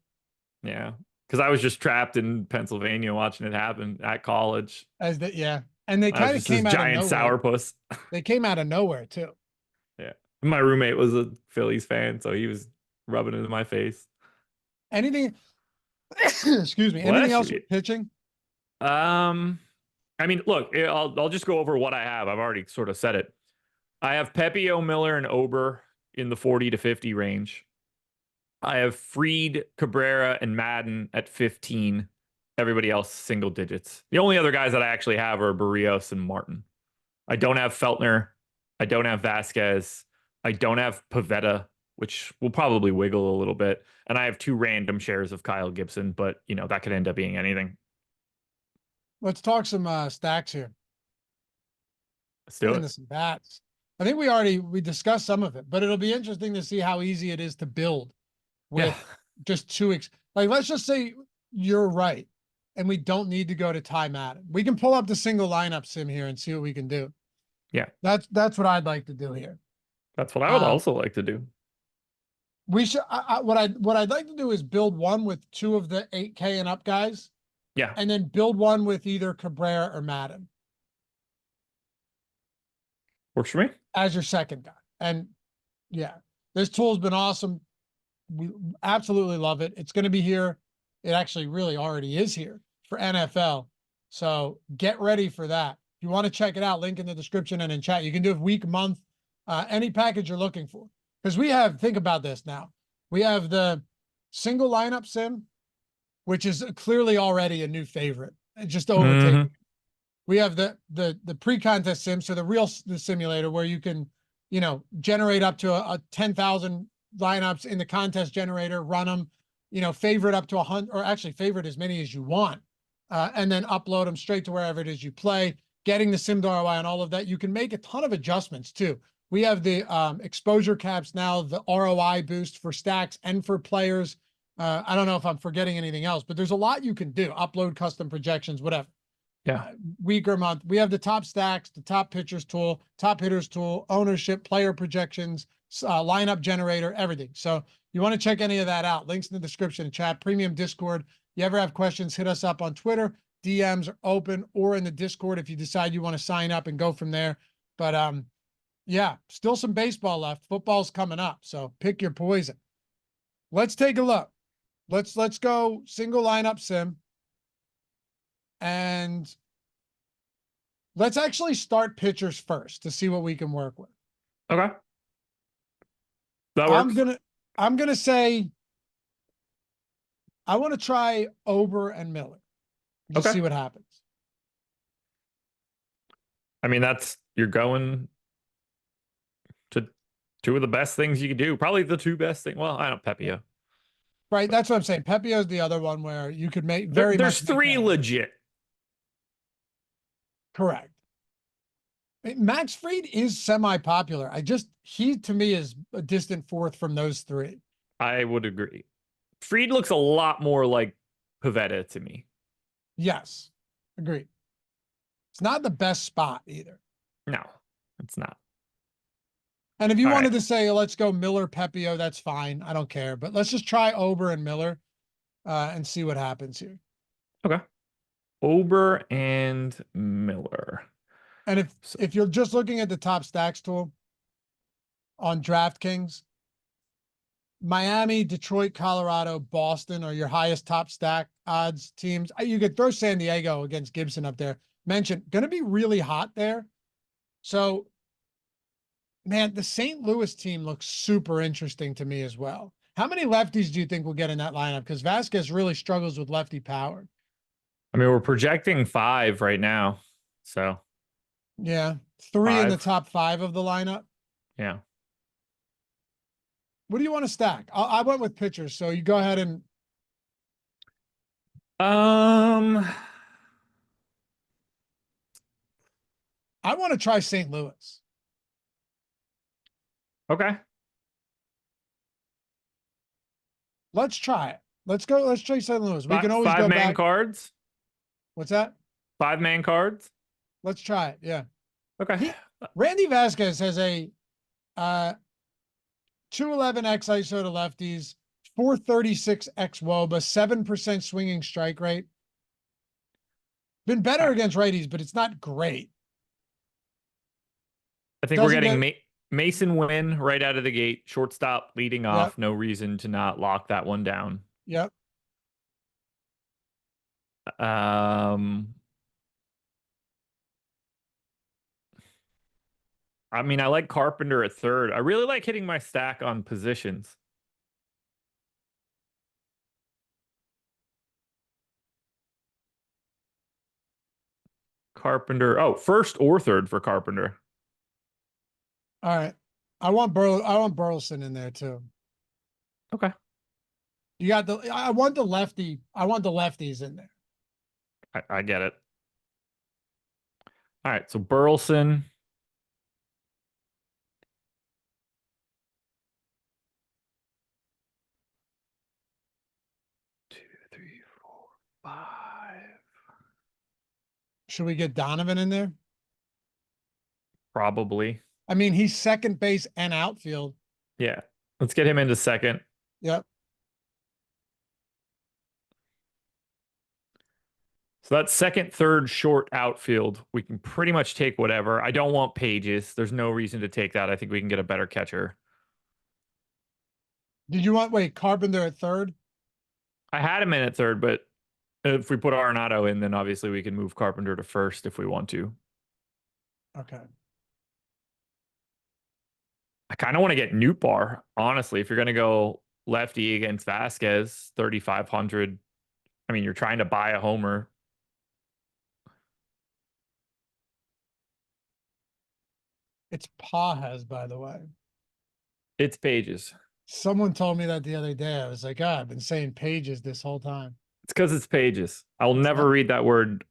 Yeah. Because I was just trapped in Pennsylvania watching it happen at college. And they kind of came out of nowhere. Giant sourpuss. They came out of nowhere too. Yeah. My roommate was a Phillies fan, so he was rubbing it in my face. Anything excuse me, anything else with pitching? I mean, look, I'll just go over what I have. I've already sort of said it. I have Pepio, Miller, and Ober in the 40 to 50 range. I have Fried, Cabrera, and Madden at 15. Everybody else single digits. The only other guys that I actually have are Barrios and Martin. I don't have Feltner. I don't have Vasquez. I don't have Pavetta, which will probably wiggle a little bit. And I have 2 random shares of Kyle Gibson, but that could end up being anything. Let's talk some stacks here. Let's do it. Some bats. I think we discussed some of it, but it'll be interesting to see how easy it is to build with just 2 weeks. Like, let's just say you're right, and we don't need to go to Ty Madden. We can pull up the single lineup sim here and see what we can do. Yeah. That's what I'd like to do here. That's what I would also like to do. We should, what I'd like to do is build one with 2 of the 8K and up guys. Yeah. And then build one with either Cabrera or Madden. Works for me. As your second guy. And yeah, this tool's been awesome. We absolutely love it. It's going to be here. It actually really already is here for NFL. So get ready for that. If you want to check it out, link in the description and in chat. You can do it week, month, any package you're looking for. Because think about this now. We have the single lineup sim, which is clearly already a new favorite. Just overtaking. We have the pre-contest sim, so the simulator where you can, generate up to a 10,000 lineups in the contest generator, run them, favorite up to 100, or actually favorite as many as you want, and then upload them straight to wherever it is you play, getting the sim ROI and all of that. You can make a ton of adjustments too. We have the exposure caps now, the ROI boost for stacks and for players. I don't know if I'm forgetting anything else, but there's a lot you can do. Upload custom projections, whatever. Yeah. Week or month. We have the top stacks, the top pitchers tool, top hitters tool, ownership, player projections, lineup generator, everything. So you want to check any of that out. Links in the description and chat, premium Discord. You ever have questions, hit us up on Twitter. DMs are open, or in the Discord if you decide you want to sign up and go from there. But yeah, still some baseball left. Football's coming up, so pick your poison. Let's take a look. Let's go single lineup sim. And let's actually start pitchers first to see what we can work with. Okay. That works. I'm gonna say I want to try Ober and Miller. Just Okay. see what happens. I mean, you're going to two of the best things you could do. Probably the two best things. Well, I don't Pepio. Right, that's what I'm saying. Pepio's the other one where you could make There's three legit. Correct. Max Fried is semi-popular. He to me is a distant fourth from those three. I would agree. Fried looks a lot more like Pivetta to me. Yes, agreed. It's not the best spot either. No, it's not. And if you wanted to say, let's go Miller, Pepio, that's fine. I don't care. But let's just try Ober and Miller and see what happens here. Okay. Ober and Miller. And if you're just looking at the top stacks tool on DraftKings, Miami, Detroit, Colorado, Boston are your highest top stack odds teams. You could throw San Diego against Gibson up there. Mentioned, going to be really hot there. So, man, the St. Louis team looks super interesting to me as well. How many lefties do you think we'll get in that lineup? Because Vasquez really struggles with lefty power. I mean, we're projecting 5 right now. So, yeah, 3 in the 5. top 5 of the lineup. Yeah. What do you want to stack? I went with pitchers, so you go ahead and. I want to try St. Louis. Okay. Let's try it. Let's go. Let's try St. Louis. We can always go back. 5-man cards. What's that? 5-man cards. Let's try it. Yeah. Okay. Randy Vasquez has a 211 X ISO to lefties, 436 X WOBA, 7% swinging strike rate. Been better against righties, but it's not great. I think we're getting Mason Wynn right out of the gate, shortstop leading off. Yep. No reason to not lock that one down. Yep. I mean, I like Carpenter at third. I really like hitting my stack on positions. Carpenter. Oh, first or third for Carpenter. All right. I want Burleson in there too. Okay. You got I want the lefties in there. I get it. All right. So Burleson. 2, 3, 4, 5. Should we get Donovan in there? Probably. I mean, he's second base and outfield. Yeah. Let's get him into second. Yep. So that's second, third, short outfield. We can pretty much take whatever. I don't want Pages. There's no reason to take that. I think we can get a better catcher. Did you want, Carpenter at third? I had him in at third, but if we put Arenado in, then obviously we can move Carpenter to first if we want to. Okay. I kind of want to get Nootbaar, honestly. If you're going to go lefty against Vasquez, 3,500. I mean, you're trying to buy a homer. It's Pages, by the way. It's Pages. Someone told me that the other day. I was like, I've been saying Pages this whole time. It's because it's Pages. I'll never read that word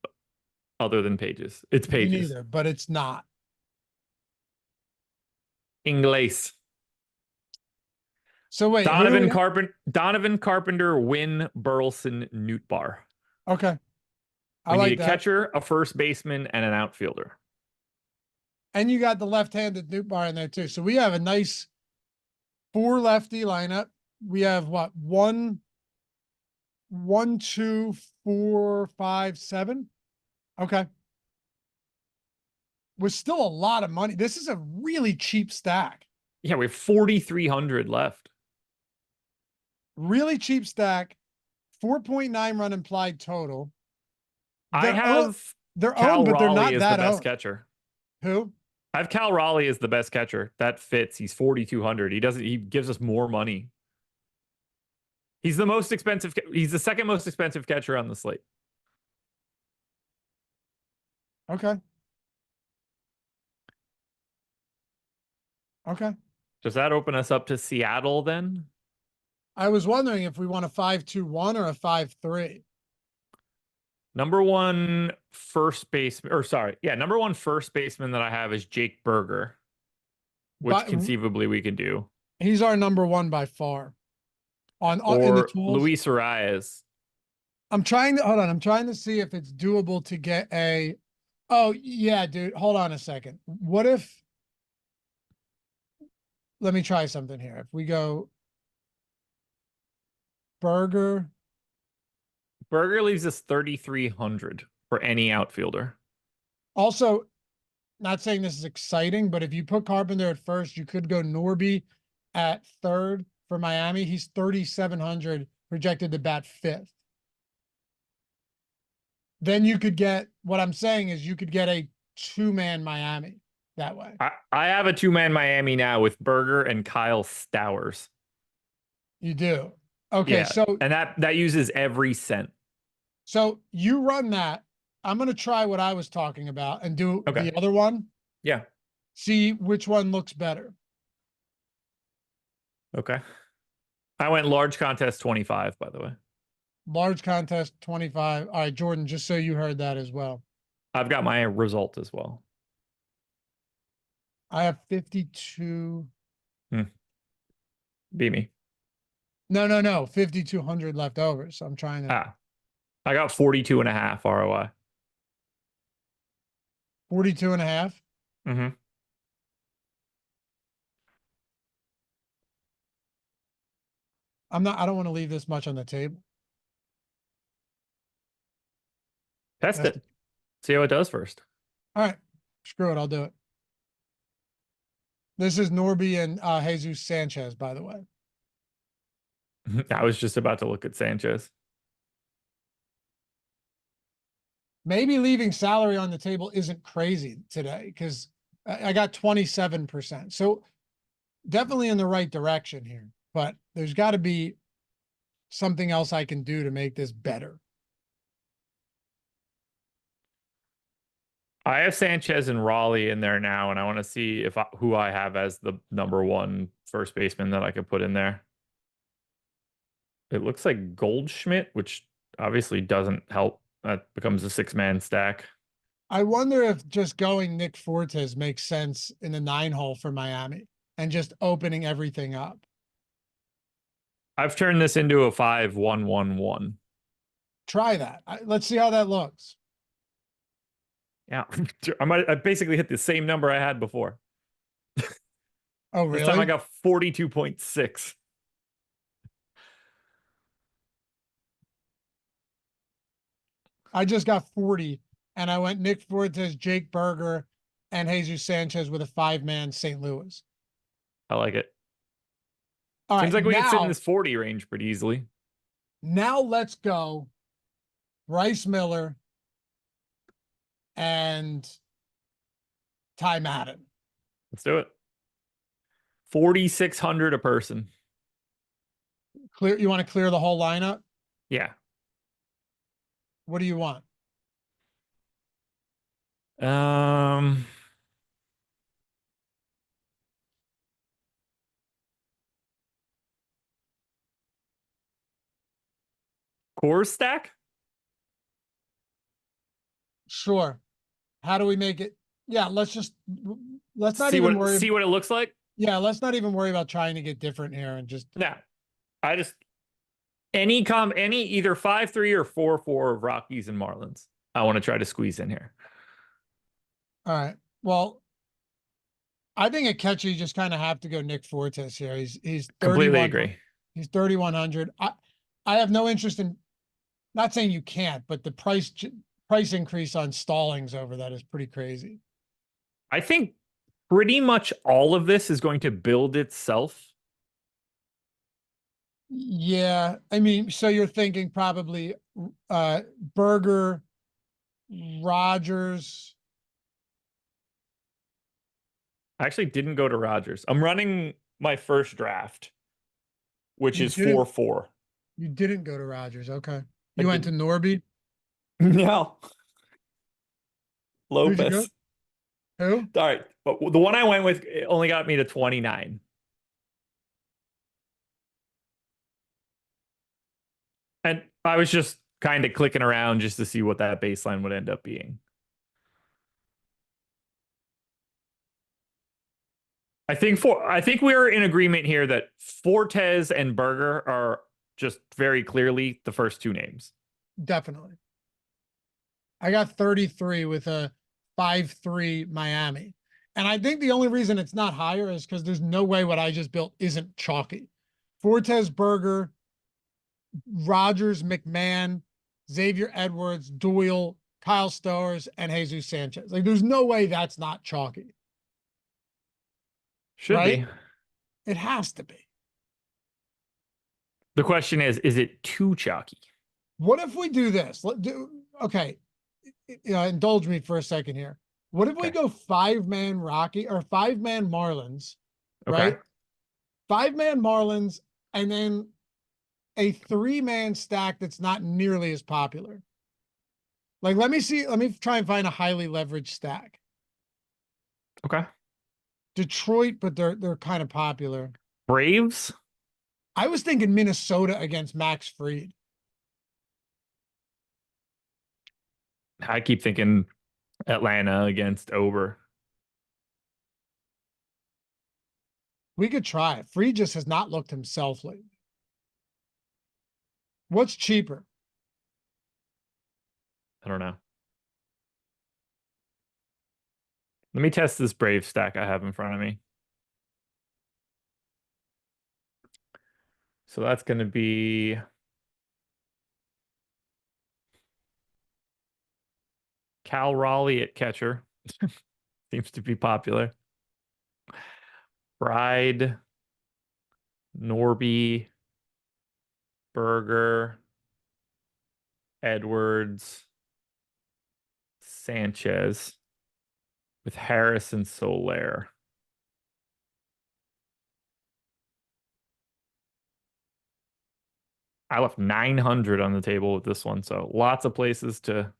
other than Pages. It's Pages. Me neither, but it's not. Inglés. So wait, Donovan Carpenter, Wynn, Burleson, Nootbaar. Okay. We need a catcher, a first baseman, and an outfielder. And you got the left-handed Nootbaar in there too. So we have a nice 4 lefty lineup. We have what? 1, 2, 4, 5, 7. Okay. With still a lot of money. This is a really cheap stack. Yeah, we have 4,300 left. Really cheap stack. 4.9 run implied total. I have they're Cal owned, but they're Raleigh not as that the best owned. catcher. Who? I have Cal Raleigh as the best catcher. That fits. He's 4,200. He gives us more money. He's the most expensive. He's the second most expensive catcher on the slate. Okay. Okay. Does that open us up to Seattle then? I was wondering if we want a 5-2-1 or a 5-3. Number one first baseman, or sorry, yeah, number one first baseman that I have is Jake Berger, which But conceivably we can do. he's our number one by far. In the Or tools. Luis Arias. I'm trying to hold on. I'm trying to see if it's doable to get a. Oh yeah, dude. Hold on a second. What if? Let me try something here. If we go Berger. Berger leaves us 3,300 for any outfielder. Also, not saying this is exciting, but if you put Carpenter at first, you could go Norby at third for Miami. He's 3,700 projected to bat fifth. Then you could get, what I'm saying is you could get a 2-man Miami that way. I have a 2-man Miami now with Berger and Kyle Stowers. You do. Okay, yeah, so and that uses every cent. So you run that. I'm gonna try what I was talking about and do Okay. the other one. Yeah. See which one looks better. Okay. I went large contest 25, by the way. Large contest 25. All right, Jordan, just so you heard that as well. I've got my result as well. I have 52. Beat me. No. 5,200 left over. So I'm trying to. I got 42.5 ROI. 42.5. Mm-hmm. I don't want to leave this much on the table. Test it. See how it does first. All right. Screw it. I'll do it. This is Norby and Jesus Sanchez, by the way. I was just about to look at Sanchez. Maybe leaving salary on the table isn't crazy today because I got 27%. So definitely in the right direction here, but there's got to be something else I can do to make this better. I have Sanchez and Raleigh in there now, and I want to see who I have as the number one first baseman that I could put in there. It looks like Goldschmidt, which obviously doesn't help. That becomes a 6-man stack. I wonder if just going Nick Fortes makes sense in the 9-hole for Miami and just opening everything up. I've turned this into a 5-1-1-1. Try that. Let's see how that looks. Yeah, I basically hit the same number I had before. Oh, really? This time I got 42.6. I just got 40, and I went Nick Fortes, Jake Berger, and Jesus Sanchez with a 5-man St. Louis. I like it. All Seems right, like we now, can sit in this 40 range pretty easily. Now let's go Bryce Miller and Ty Madden. Let's do it. 4,600 a person. Clear. You want to clear the whole lineup? Yeah. What do you want? Core stack? Sure. How do we make it? Yeah, let's not see even what worry. See what it looks like? Yeah, let's not even worry about trying to get different here and just. No. I just any either 5-3 or 4-4 of Rockies and Marlins. I want to try to squeeze in here. All right. Well, I think at catcher you just kind of have to go Nick Fortes here. He's Completely 31. agree. He's 3,100. I have no interest in, not saying you can't, but the price increase on Stallings over that is pretty crazy. I think pretty much all of this is going to build itself. Yeah, I mean, so you're thinking probably Berger, Rogers. I actually didn't go to Rogers. I'm running my first draft, which You is didn't 4-4. you didn't go to Rogers. Okay. I You went to didn't. Norby. No. Who'd you go? Lopez. Who? All right. But the one I went with only got me to 29. And I was just kind of clicking around just to see what that baseline would end up being. I think we're in agreement here that Fortes and Berger are just very clearly the first two names. Definitely. I got 33 with a 5-3 Miami. And I think the only reason it's not higher is because there's no way what I just built isn't chalky. Fortes, Berger, Rogers, McMahon, Xavier Edwards, Doyle, Kyle Stowers, and Jesus Sanchez. Like, there's no way that's not chalky. Should right? be. It has to be. The question is it too chalky? What if we do this? Okay. Indulge me for a second here. What if we go 5-man Rocky or 5-man Marlins, right? 5-man Marlins and then a 3-man stack that's not nearly as popular. Like, let me try and find a highly leveraged stack. Okay. Detroit, but they're kind of popular. Braves? I was thinking Minnesota against Max Fried. I keep thinking Atlanta against Ober. We could try it. Fried just has not looked himself lately. What's cheaper? I don't know. Let me test this Brave stack I have in front of me. So that's going to be Cal Raleigh at catcher. Seems to be popular. Bride, Norby, Berger, Edwards, Sanchez with Harris and Soler. I left 900 on the table with this one, so lots of places to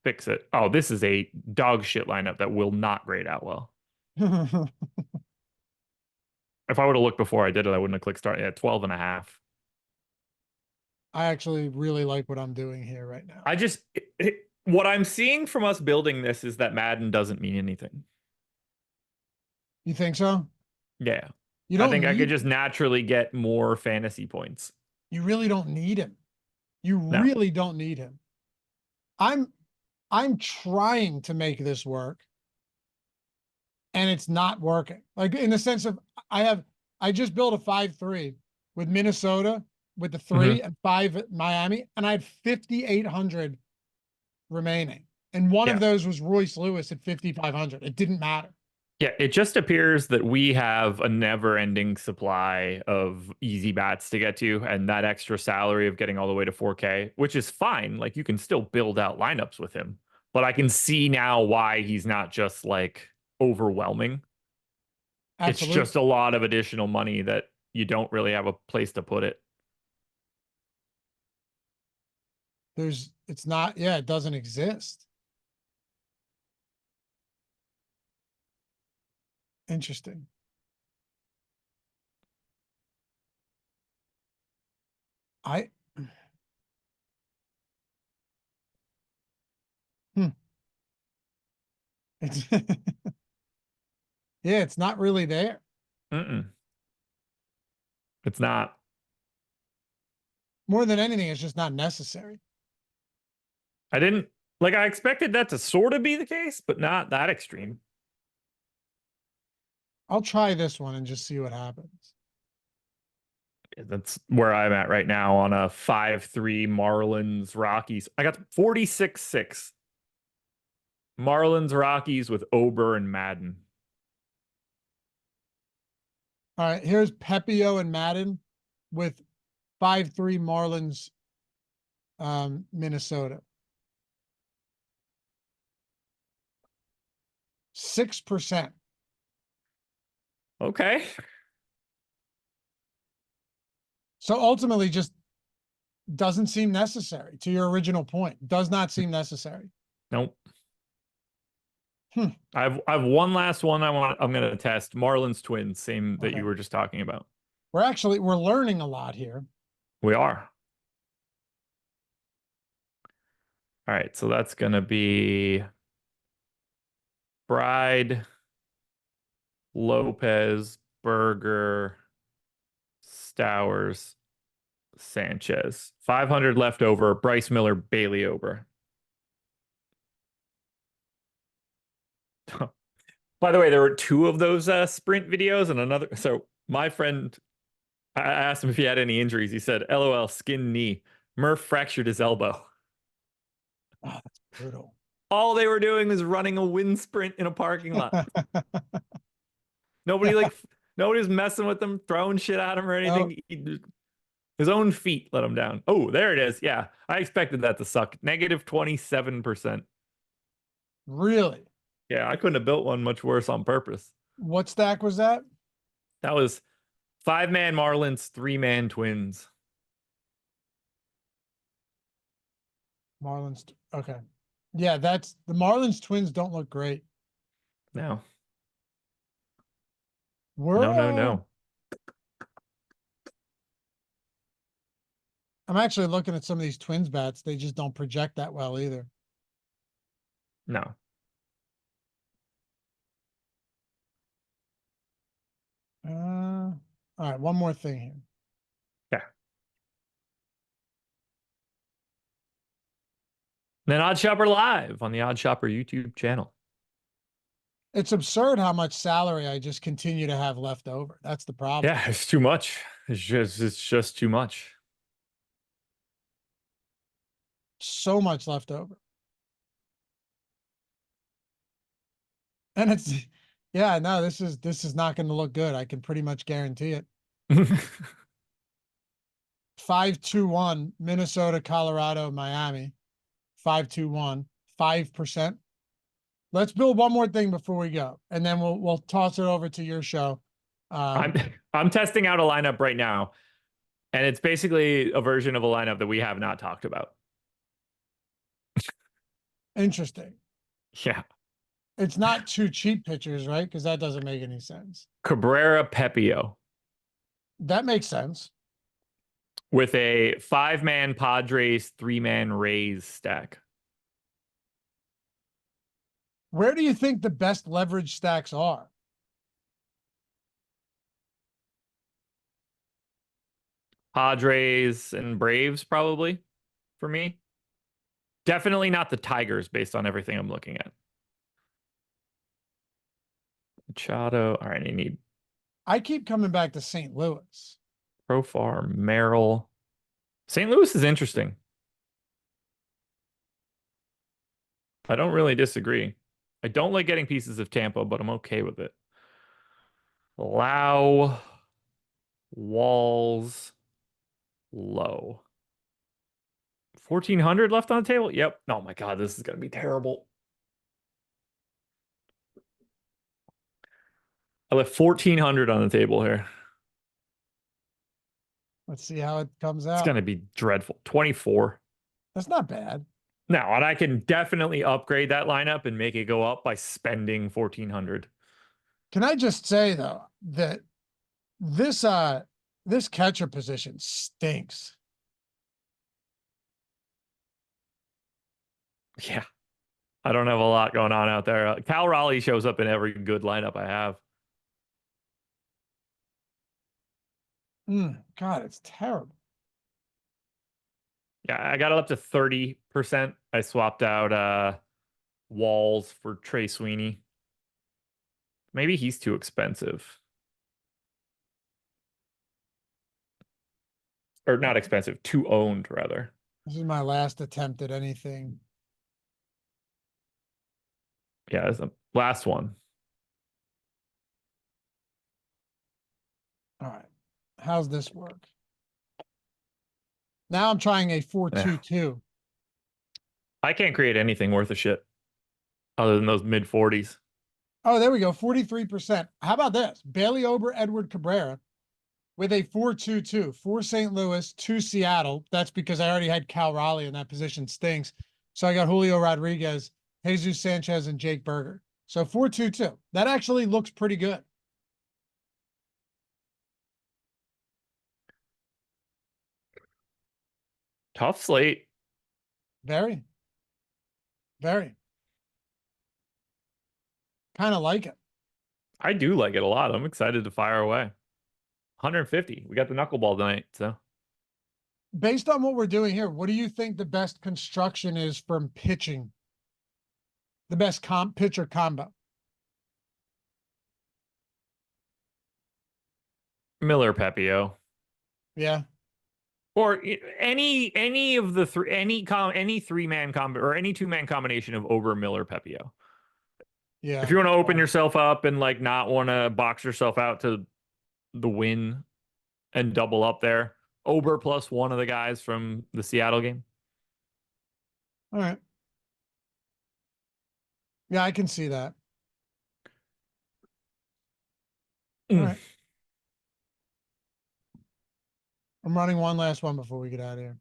fix it. Oh, this is a dog shit lineup that will not grade out well. If I would have looked before I did it, I wouldn't have clicked start at 12.5. I actually really like what I'm doing here right now. What I'm seeing from us building this is that Madden doesn't mean anything. You think so? Yeah. I think I could just naturally get more fantasy points. You really don't need him. You really don't need him. I'm trying to make this work. And it's not working. Like, in the sense of I just built a 5-3 with Minnesota with the 3 and 5 at Miami, and I had 5,800 remaining. And one of those was Royce Lewis at 5,500. It didn't matter. Yeah, it just appears that we have a never-ending supply of easy bats to get to, and that extra salary of getting all the way to 4K, which is fine. Like, you can still build out lineups with him, but I can see now why he's not just like overwhelming. Absolutely. It's just a lot of additional money that you don't really have a place to put it. It doesn't exist. Interesting. It's yeah, it's not really there. It's not. More than anything, it's just not necessary. I expected that to sort of be the case, but not that extreme. I'll try this one and just see what happens. That's where I'm at right now on a 5-3 Marlins Rockies. I got 46-6. Marlins Rockies with Ober and Madden. All right, here's Pepio and Madden with 5-3 Marlins, Minnesota. 6%. Okay. So ultimately just doesn't seem necessary, to your original point. Does not seem necessary. Nope. Hmm. I've one last one I'm gonna test. Marlins Twins, same that Okay. you were just talking about. We're learning a lot here. We are. All right, so that's gonna be Bride, Lopez, Berger, Stowers, Sanchez. 500 left over. Bryce Miller, Bailey Ober. By the way, there were two of those sprint videos and another. So my friend, I asked him if he had any injuries. He said, "LOL, skin knee. Murph fractured his elbow." Oh, that's brutal. All they were doing was running a wind sprint in a parking lot. Nobody Yeah. nobody was messing with them, throwing shit at him or Oh, anything. His own feet let him down. Oh, there it is. Yeah, I expected that to suck. Negative 27%. really? Yeah, I couldn't have built one much worse on purpose. What stack was that? That was 5-man Marlins, 3-man Twins. Marlins. Okay. Yeah, that's the Marlins Twins don't look great. No, We're no. I'm actually looking at some of these Twins bats. They just don't project that well either. No. All right, one more thing here. Yeah. Then Odd Shopper Live on the Odd Shopper YouTube channel. It's absurd how much salary I just continue to have left over. That's the problem. Yeah, it's too much. It's just too much. So much left over. And it's yeah, no, this is not going to look good. I can pretty much guarantee it. 5-2-1 Minnesota, Colorado, Miami. 5-2-1, 5%. Let's build one more thing before we go, and then we'll toss it over to your show. I'm I'm testing out a lineup right now, and it's basically a version of a lineup that we have not talked about. Interesting. Yeah. It's not two cheap pitchers, right? Because that doesn't make any sense. Cabrera Pepio That makes sense. with a 5-man Padres, 3-man Rays stack. Where do you think the best leverage stacks are? Padres and Braves, probably, for me. Definitely not the Tigers based on everything I'm looking at. Machado. All right, I need I keep coming back to St. Louis. Profar, Merrill. St. Louis is interesting. I don't really disagree. I don't like getting pieces of Tampa, but I'm okay with it. Lau, Walls, Low. 1,400 left on the table? Yep. Oh my God, this is going to be terrible. I left 1,400 on the table here. Let's see how it comes It's out. going to be dreadful. 24. That's not bad. Now, and I can definitely upgrade that lineup and make it go up by spending 1,400. Can I just say though that this catcher position stinks. Yeah. I don't have a lot going on out there. Cal Raleigh shows up in every good lineup I have. God, it's terrible. Yeah, I got it up to 30%. I swapped out Walls for Trey Sweeney. Maybe he's too expensive. Or not expensive, too owned, rather. This is my last attempt at anything. Yeah, that's the last one. All right. How's this work? Now I'm trying a 4-2-2. I can't create anything worth a shit other than those mid 40s. Oh, there we go. 43%. How about this? Bailey Ober, Edward Cabrera with a 4-2-2 for St. Louis to Seattle. That's because I already had Cal Raleigh in that position. Stinks. So I got Julio Rodriguez, Jesus Sanchez, and Jake Berger. So 4-2-2. That actually looks pretty good. Tough slate. Very. Very. Kind of like it. I do like it a lot. I'm excited to fire away. 150. We got the knuckleball tonight, so. Based on what we're doing here, what do you think the best construction is from pitching? The best pitcher combo? Miller Pepio. Yeah. Or any of the three, any 3-man combo or any 2-man combination of Ober, Miller, Pepio. Yeah. If you want to open yourself up and like not want to box yourself out to the win and double up there, Ober plus one of the guys from the Seattle game. All right. Yeah, I can see that. All right. I'm running one last one before we get out of here.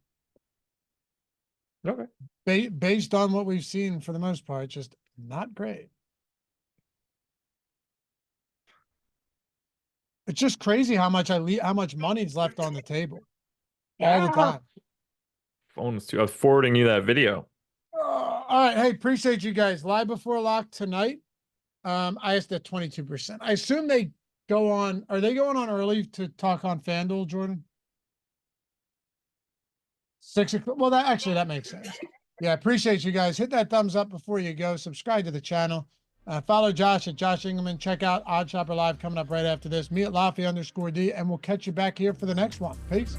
Okay. Based on what we've seen for the most part, just not great. It's just crazy how much how much money's left on the table all the time. Phone was too. I was forwarding you that video. All right. Hey, appreciate you guys. Live before lock tonight. I asked at 22%. I assume they go on. Are they going on early to talk on FanDuel, Jordan? 6 o'clock. Well, that makes sense. Yeah, appreciate you guys. Hit that thumbs up before you go. Subscribe to the channel. Follow Josh at Josh Engleman. Check out Odd Shopper Live coming up right after this. Me at Laffy _D, and we'll catch you back here for the next one. Peace.